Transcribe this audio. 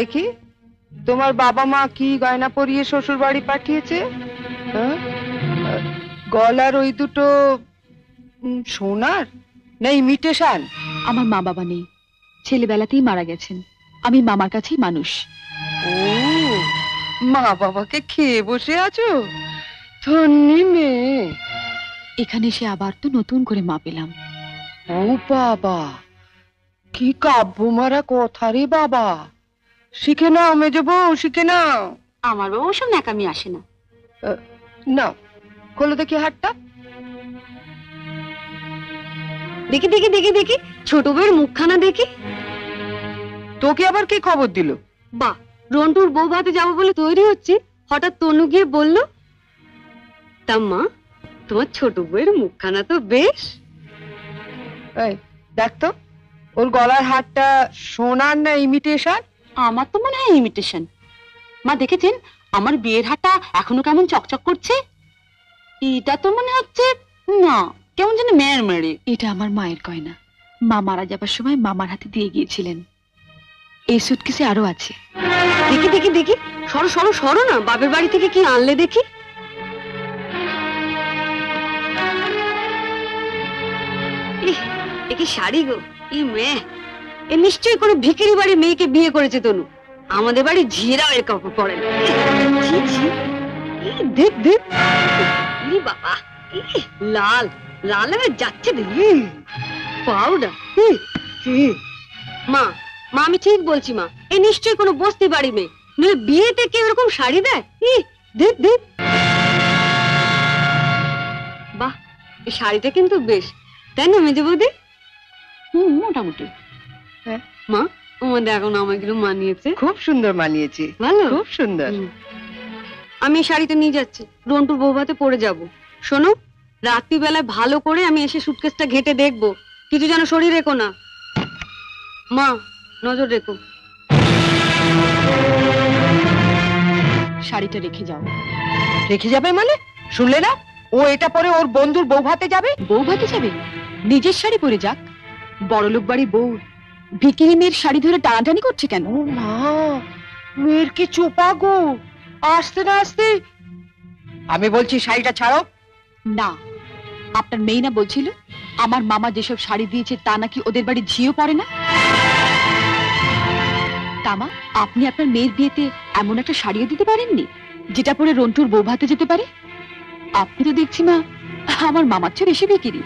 দেখি তোমার বাবা মা কি গয়না পরিয়ে শ্বশুর বাড়ি পাঠিয়েছে। হ্যাঁ? গলার ওই দুটো সোনার না ইমিটেশন? আমার মা বাবা নেই, ছেলেবেলাতেই মারা গেছেন। আমি মামার কাছেই মানুষ। ও, মা বাবাকে খেয়ে বসে আছো? ধন্যি মেয়ে। এখানে এসে আবার তো নতুন করে মা পেলাম। ও বাবা, কি কাব্য মারা কথা রে বাবা। শিখে নাও মেজো বউ, শিখে নাও। আমার বাবা ওসব ন্যাকামি আসে না। নাও, খোলো দেখি হাতটা। দেখি দেখি দেখি দেখি, ছোট বউয়ের মুখখানা দেখি। তোকে আবার কে খবর দিল? বাহ, রন্টুর বউ ভাতে যাবো বলে তৈরি হচ্ছে, হঠাৎ তনু গিয়ে বলল, তা মা তোমার ছোট বউয়ের মুখখানা তো বেশ। এই দেখ তো, ওর গলার হারটা সোনার না ইমিটেশন? আমার তো মনে হয় ইমিটেশন। মা দেখেছেন আমার বিয়ের হারটা এখনো কেমন চকচক করছে? এটা তো মনে হচ্ছে না, কেমন যেন মেয়ের মেরে। এটা আমার মায়ের গয়না, মা মারা যাবার সময় মামার হাতে দিয়ে গিয়েছিলেন। এই সুটকেসে আরো আছে। দেখি দেখি দেখি, সরো সরো সরো না, বাপের বাড়ি থেকে কি আনলে দেখি। এ কি শাড়ি গো, ই মেয়ে, এ নিশ্চয়ই কোনো ভিখারি বাড়ির মেয়েকে বিয়ে করেছে তনু। আমাদের বাড়ি ঝিয়েরাও এর কাপড় পরে না। ছি ছি, দেখ দেখ, বাবা লাল লাল হয়ে যাচ্ছে দেখি পাউডার। মা মা আমি ঠিক বলছি মা, এ নিশ্চয়ই কোনো বস্তি বাড়ি মেয়ে, নইলে বিয়েতে কেউ এরকম শাড়ি দেয়? দেখ দেখ, বাহ এই শাড়িটা কিন্তু বেশ, তাই না মেজে বৌদি? মোটামুটি। হ্যাঁ মা, আমাদের এখন আমাকে মানিয়েছে, খুব সুন্দর মানিয়েছে, ভালো, খুব সুন্দর। আমি এই শাড়িটা নিয়ে যাচ্ছি, রন্টুর বউ ভাতে পরে যাব। শোনো, রাত্রিবেলায় ভালো করে আমি এসে সুটকেসটা ঘেটে দেখবো, কিছু যেন শরীর রেখো না। মা নজর রেখো। শাড়িটা রেখে যাও। রেখে যাবে মানে? শুনলে না, ও এটা পরে ওর বন্ধুর বউ ভাতে যাবে। বউ ভাতে যাবে? নিজের শাড়ি পরে যাক। বড়লোক বাড়ি বউ ভিকিরি মেয়ের শাড়ি ধরে টানাটানি করছে কেন? ও মা, মেয়ের কি চোপা গো, আসতে না আসতে। আমি বলছি শাড়িটা ছাড়ো। না, আপনার মেয়ে না বলছিল আমার মামা যেসব শাড়ি দিয়েছে তা নাকি ওদের বাড়ি ঝিও পড়ে না? তামা, আপনি আপনার মেয়ের বিয়েতে এমন একটা শাড়িও দিতে পারেননি যেটা পরে রন্টুর বউ ভাতে যেতে পারে? আপনি তো দেখছি মা আমার মামার চেয়ে বেশি বিকিরি।